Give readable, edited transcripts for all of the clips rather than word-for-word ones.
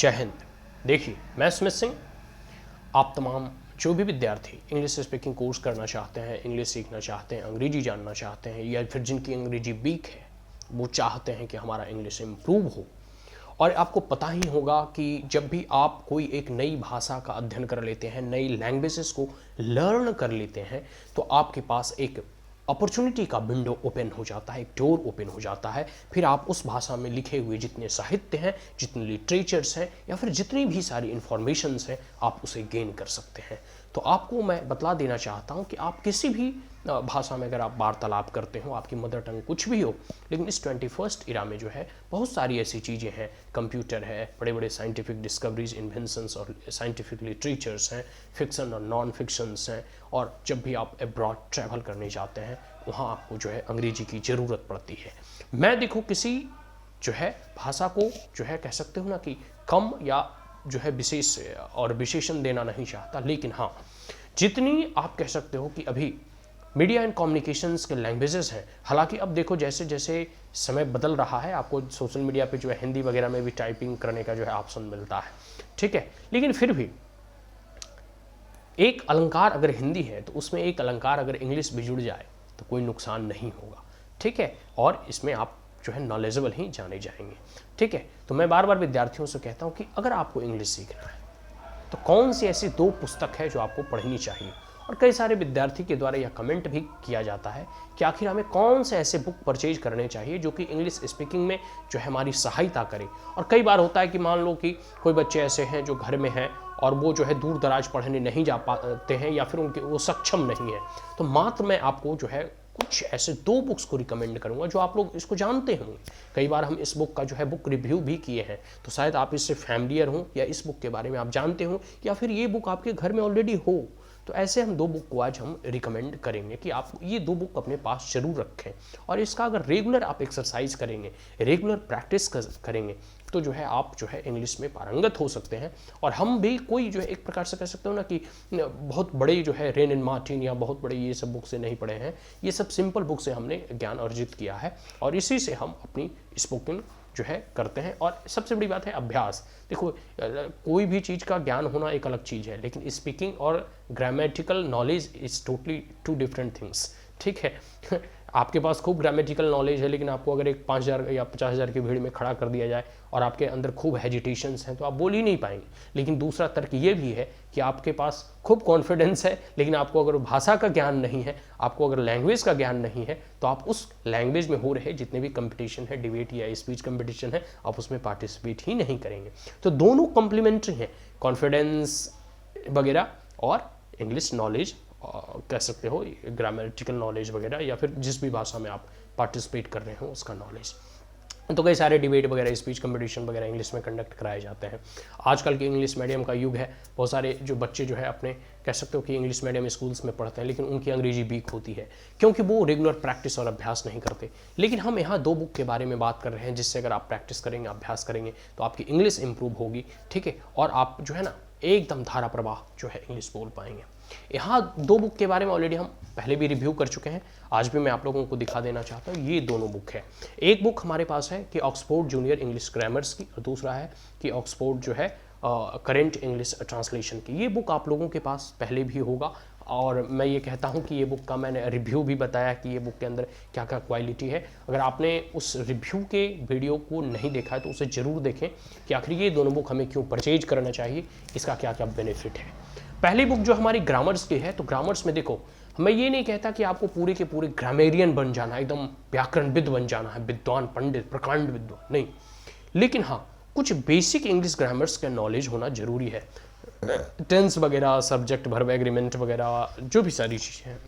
जय हिंद। देखिए, मैं स्मिथ सिंह, आप तमाम जो भी विद्यार्थी इंग्लिश स्पीकिंग कोर्स करना चाहते हैं, इंग्लिश सीखना चाहते हैं, अंग्रेजी जानना चाहते हैं, या फिर जिनकी अंग्रेजी वीक है, वो चाहते हैं कि हमारा इंग्लिश इम्प्रूव हो। और आपको पता ही होगा कि जब भी आप कोई एक नई भाषा का अध्ययन कर लेते हैं, नई लैंग्वेजेस को लर्न कर लेते हैं, तो आपके पास एक अपॉर्चुनिटी का विंडो ओपन हो जाता है, एक डोर ओपन हो जाता है। फिर आप उस भाषा में लिखे हुए जितने साहित्य हैं, जितने लिटरेचर्स हैं, या फिर जितनी भी सारी इंफॉर्मेशंस हैं, आप उसे गेन कर सकते हैं। तो आपको मैं बतला देना चाहता हूं कि आप किसी भी भाषा में अगर आप वार्तालाप करते हो, आपकी मदर टंग कुछ भी हो, लेकिन इस 21st इरा में जो है बहुत सारी ऐसी चीज़ें हैं, कंप्यूटर है, बड़े बड़े साइंटिफिक डिस्कवरीज, इन्वेंशंस और साइंटिफिक लिटरेचर्स हैं, फिक्सन और नॉन फिक्शंस हैं। और जब भी आप अब्रॉड ट्रैवल करने जाते हैं, वहाँ आपको जो है अंग्रेजी की ज़रूरत पड़ती है। मैं देखो किसी जो है भाषा को जो है कह सकते हो ना कि कम या जो है विशेष और विशेषण देना नहीं चाहता, लेकिन हाँ, जितनी आप कह सकते हो कि अभी मीडिया एंड कम्युनिकेशंस के लैंग्वेजेस हैं। हालांकि अब देखो जैसे जैसे समय बदल रहा है, आपको सोशल मीडिया पे जो है हिंदी वगैरह में भी टाइपिंग करने का जो है ऑप्शन मिलता है, ठीक है। लेकिन फिर भी एक अलंकार अगर हिंदी है तो उसमें एक अलंकार अगर इंग्लिश भी जुड़ जाए तो कोई नुकसान नहीं होगा, ठीक है। और इसमें आप जो है नॉलेजेबल ही जाने जाएंगे, ठीक है। तो मैं बार बार विद्यार्थियों से कहता हूँ कि अगर आपको इंग्लिश सीखना है तो कौन सी ऐसी 2 पुस्तक है जो आपको पढ़नी चाहिए। और कई सारे विद्यार्थी के द्वारा यह कमेंट भी किया जाता है कि आखिर हमें कौन से ऐसे बुक परचेज करने चाहिए जो कि इंग्लिश स्पीकिंग में जो है हमारी सहायता करे। और कई बार होता है कि मान लो कि कोई बच्चे ऐसे हैं जो घर में हैं और वो जो है दूर दराज पढ़ने नहीं जा पाते हैं, या फिर उनके वो सक्षम नहीं है, तो मात्र मैं आपको जो है कुछ ऐसे 2 बुक्स को रिकमेंड करूंगा जो आप लोग इसको जानते होंगे। कई बार हम इस बुक का जो है बुक रिव्यू भी किए हैं, तो शायद आप इससे फैमिलियर हों या इस बुक के बारे में आप जानते हो, या फिर ये बुक आपके घर में ऑलरेडी हो। तो ऐसे हम 2 बुक को आज हम रिकमेंड करेंगे कि आप ये 2 बुक अपने पास जरूर रखें। और इसका अगर रेगुलर आप एक्सरसाइज करेंगे, रेगुलर प्रैक्टिस करेंगे, तो जो है आप जो है इंग्लिश में पारंगत हो सकते हैं। और हम भी कोई जो है एक प्रकार से कह सकते हो ना कि बहुत बड़े जो है रेन एंड मार्टिन या बहुत बड़े ये सब बुक से नहीं पढ़े हैं, ये सब सिंपल बुक से हमने ज्ञान अर्जित किया है और इसी से हम अपनी स्पोकन जो है करते हैं। और सबसे बड़ी बात है अभ्यास। देखो, कोई भी चीज़ का ज्ञान होना एक अलग चीज़ है, लेकिन स्पीकिंग और grammatical knowledge is totally 2 different things, ठीक है। आपके पास खूब ग्रामेटिकल नॉलेज है, लेकिन आपको अगर एक 5,000 या 50,000 की भीड़ में खड़ा कर दिया जाए और आपके अंदर खूब हेजिटेशंस हैं, तो आप बोल ही नहीं पाएंगे। लेकिन दूसरा तर्क ये भी है कि आपके पास खूब कॉन्फिडेंस है, लेकिन आपको अगर भाषा का ज्ञान नहीं है, आपको अगर लैंग्वेज का ज्ञान नहीं है, तो आप उस लैंग्वेज में हो रहे जितने भी कंपटीशन है, डिबेट या स्पीच कंपटीशन है, आप उसमें पार्टिसिपेट ही नहीं करेंगे। तो दोनों कॉम्प्लीमेंट्री हैं, कॉन्फिडेंस वगैरह और इंग्लिश नॉलेज, कह सकते हो ग्रामेटिकल नॉलेज वगैरह, या फिर जिस भी भाषा में आप पार्टिसिपेट कर रहे हो उसका नॉलेज। तो कई सारे डिबेट वगैरह, स्पीच कंपटीशन वगैरह इंग्लिश में कंडक्ट कराए जाते हैं। आजकल के इंग्लिश मीडियम का युग है। बहुत सारे जो बच्चे जो है अपने कह सकते हो कि इंग्लिश मीडियम स्कूल्स में पढ़ते हैं, लेकिन उनकी अंग्रेजी वीक होती है क्योंकि वो रेगुलर प्रैक्टिस और अभ्यास नहीं करते। लेकिन हम यहाँ 2 बुक के बारे में बात कर रहे हैं जिससे अगर आप प्रैक्टिस करेंगे, अभ्यास करेंगे, तो आपकी इंग्लिश इंप्रूव होगी, ठीक है। और आप जो है ना एकदम धारा प्रवाह जो है इंग्लिश बोल पाएंगे। यहाँ 2 बुक के बारे में ऑलरेडी हम पहले भी रिव्यू कर चुके हैं, आज भी मैं आप लोगों को दिखा देना चाहता हूँ। ये दोनों बुक है। एक बुक हमारे पास है कि ऑक्सफोर्ड जूनियर इंग्लिश ग्रामर्स की, और दूसरा है कि ऑक्सफोर्ड जो है करेंट इंग्लिश ट्रांसलेशन की। ये बुक आप लोगों के पास पहले भी होगा, और मैं ये कहता हूँ कि ये बुक का मैंने रिव्यू भी बताया कि ये बुक के अंदर क्या क्या क्वालिटी है। अगर आपने उस रिव्यू के वीडियो को नहीं देखा है तो उसे ज़रूर देखें कि आखिर ये दोनों बुक हमें क्यों परचेज करना चाहिए, इसका क्या क्या बेनिफिट है। पहली बुक जो हमारी ग्रामर्स की है, तो ग्रामर्स में देखो, मैं ये नहीं कहता कि आपको पूरे के पूरे ग्रामेरियन बन जाना है, एकदम व्याकरणविद बन जाना है, विद्वान पंडित प्रकांड विद्वान नहीं, लेकिन हाँ कुछ बेसिक इंग्लिश ग्रामर्स का नॉलेज होना जरूरी है। टेंस वगैरह, सब्जेक्ट वर्ब एग्रीमेंट वगैरह, जो भी सारी चीज़ें हैं,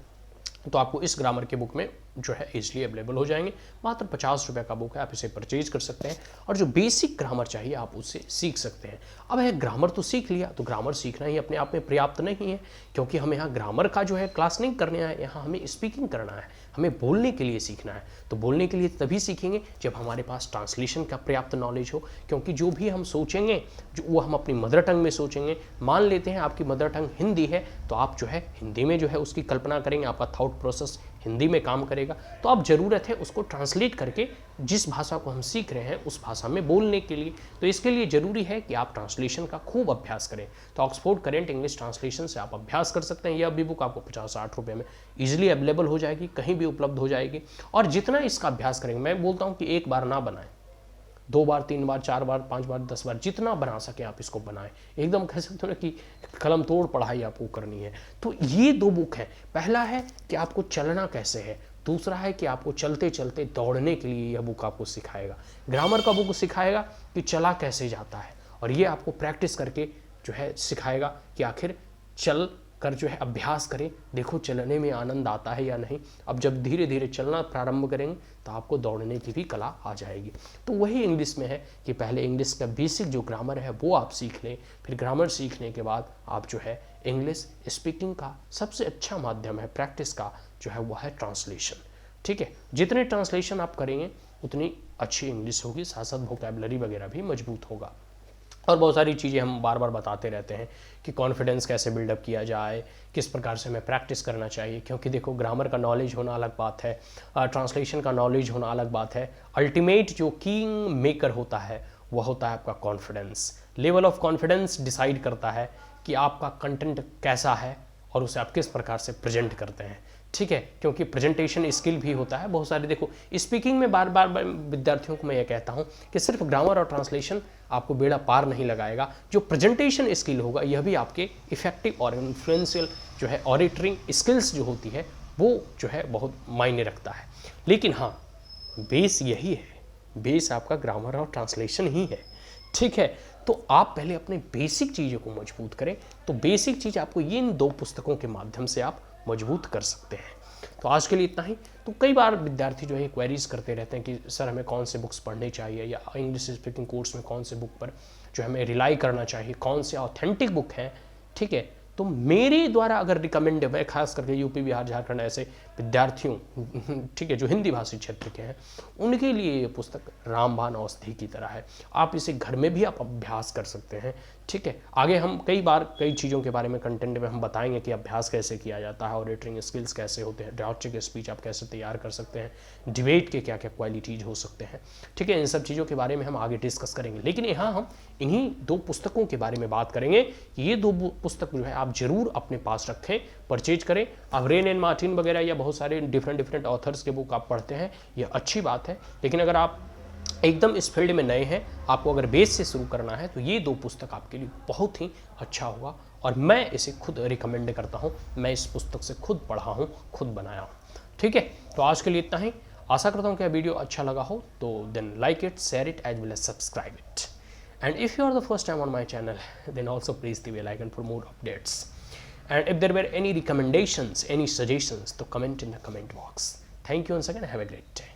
तो आपको इस ग्रामर के बुक में जो है इजली अवेलेबल हो जाएंगे। मात्र 50 रुपये का बुक है, आप इसे परचेज कर सकते हैं और जो बेसिक ग्रामर चाहिए आप उससे सीख सकते हैं। अब है ग्रामर तो सीख लिया, तो ग्रामर सीखना ही अपने आप में पर्याप्त नहीं है, क्योंकि हमें यहाँ ग्रामर का जो है क्लास नहीं करना है, यहाँ हमें स्पीकिंग करना है, हमें बोलने के लिए सीखना है। तो बोलने के लिए तभी सीखेंगे जब हमारे पास ट्रांसलेशन का पर्याप्त नॉलेज हो, क्योंकि जो भी हम सोचेंगे जो वो हम अपनी मदर टंग में सोचेंगे। मान लेते हैं आपकी मदर टंग हिंदी है, तो आप जो है हिंदी में जो है उसकी कल्पना करेंगे, आपका थॉट प्रोसेस हिंदी में काम करेगा, तो अब ज़रूरत है उसको ट्रांसलेट करके जिस भाषा को हम सीख रहे हैं उस भाषा में बोलने के लिए। तो इसके लिए ज़रूरी है कि आप ट्रांसलेशन का खूब अभ्यास करें। तो ऑक्सफोर्ड करेंट इंग्लिश ट्रांसलेशन से आप अभ्यास कर सकते हैं। यह भी बुक आपको 50-60 रुपये में ईजिली अवेलेबल हो जाएगी, कहीं भी उपलब्ध हो जाएगी। और जितना इसका अभ्यास करेंगे, मैं बोलता हूँ कि एक बार ना बनाएं, 2 बार, 3 बार, 4 बार, 5 बार, 10 बार, जितना बना सके आप इसको बनाएं। एकदम कह सकते हो ना कि कलम तोड़ पढ़ाई आपको करनी है। तो ये 2 बुक हैं। पहला है कि आपको चलना कैसे है, दूसरा है कि आपको चलते चलते दौड़ने के लिए यह बुक आपको सिखाएगा। ग्रामर का बुक सिखाएगा कि चला कैसे जाता है, और ये आपको प्रैक्टिस करके जो है सिखाएगा कि आखिर चल कर जो है अभ्यास करें, देखो चलने में आनंद आता है या नहीं। अब जब धीरे धीरे चलना प्रारंभ करेंगे तो आपको दौड़ने की भी कला आ जाएगी। तो वही इंग्लिश में है कि पहले इंग्लिश का बेसिक जो ग्रामर है वो आप सीख लें, फिर ग्रामर सीखने के बाद आप जो है इंग्लिश स्पीकिंग का सबसे अच्छा माध्यम है प्रैक्टिस का जो है वो है ट्रांसलेशन। ठीक है, जितने ट्रांसलेशन आप करेंगे उतनी अच्छी इंग्लिश होगी, साथ साथ वोकैबुलरी वगैरह भी मजबूत होगा। और बहुत सारी चीज़ें हम बार बार बताते रहते हैं कि कॉन्फिडेंस कैसे बिल्डअप किया जाए, किस प्रकार से हमें प्रैक्टिस करना चाहिए। क्योंकि देखो, ग्रामर का नॉलेज होना अलग बात है, ट्रांसलेशन का नॉलेज होना अलग बात है। अल्टीमेट जो किंग मेकर होता है वह होता है आपका confidence. Level of confidence decide करता है कि आपका कंटेंट कैसा है और उसे आप किस प्रकार से प्रेजेंट करते हैं। ठीक है, क्योंकि प्रेजेंटेशन स्किल भी होता है बहुत सारे। देखो, स्पीकिंग में बार बार विद्यार्थियों को मैं ये कहता हूँ कि सिर्फ ग्रामर और ट्रांसलेशन आपको बेड़ा पार नहीं लगाएगा। जो प्रेजेंटेशन स्किल होगा यह भी आपके इफेक्टिव और इन्फ्लुएंशियल जो है ऑडिटरिंग स्किल्स जो होती है वो जो है बहुत मायने रखता है। लेकिन हाँ, बेस यही है, बेस आपका ग्रामर और ट्रांसलेशन ही है। ठीक है, तो आप पहले अपने बेसिक चीज़ों को मजबूत करें। तो बेसिक चीज़ आपको इन 2 पुस्तकों के माध्यम से आप मजबूत कर सकते हैं। तो आज के लिए इतना ही। तो कई बार विद्यार्थी जो है क्वेरीज करते रहते हैं कि सर हमें कौन से बुक्स पढ़ने चाहिए, या इंग्लिश स्पीकिंग कोर्स में कौन से बुक पर जो हमें रिलाई करना चाहिए, कौन से ऑथेंटिक बुक हैं। ठीक है, तो मेरे द्वारा अगर रिकमेंड, मैं खास करके यूपी, बिहार, झारखंड ऐसे विद्यार्थियों ठीक है जो हिंदी भाषी क्षेत्र के हैं, उनके लिए ये पुस्तक रामबाण औषधि की तरह है। आप इसे घर में भी आप अभ्यास कर सकते हैं। ठीक है, आगे हम कई चीज़ों के बारे में कंटेंट में हम बताएंगे कि अभ्यास कैसे किया जाता है, ऑडिटरिंग स्किल्स कैसे होते हैं, डायरेक्टिव स्पीच आप कैसे तैयार कर सकते हैं, डिबेट के क्या क्या क्वालिटीज हो सकते हैं। ठीक है, इन सब चीज़ों के बारे में हम आगे डिस्कस करेंगे। लेकिन यहाँ हम इन्हीं 2 पुस्तकों के बारे में बात करेंगे। ये 2 पुस्तक जो है आप जरूर अपने पास रखें, परचेज करें। अब रेन एंड मार्टिन वगैरह या बहुत सारे डिफरेंट ऑथर्स के बुक आप पढ़ते हैं, यह अच्छी बात है। लेकिन अगर आप एकदम इस फील्ड में नए हैं, आपको अगर बेस से शुरू करना है, तो ये 2 पुस्तक आपके लिए बहुत ही अच्छा होगा। और मैं इसे खुद रिकमेंड करता हूँ। मैं इस पुस्तक से खुद पढ़ा हूँ, खुद बनाया हूँ। ठीक है, तो आज के लिए इतना ही। आशा करता हूँ कि यह वीडियो अच्छा लगा हो, तो then like it, share it as well as subscribe it. And if you are the first time on my channel, then also press the bell icon for more updates. And if there were any recommendations, any suggestions, to comment in the comment box. Thank you once again. Have a great day.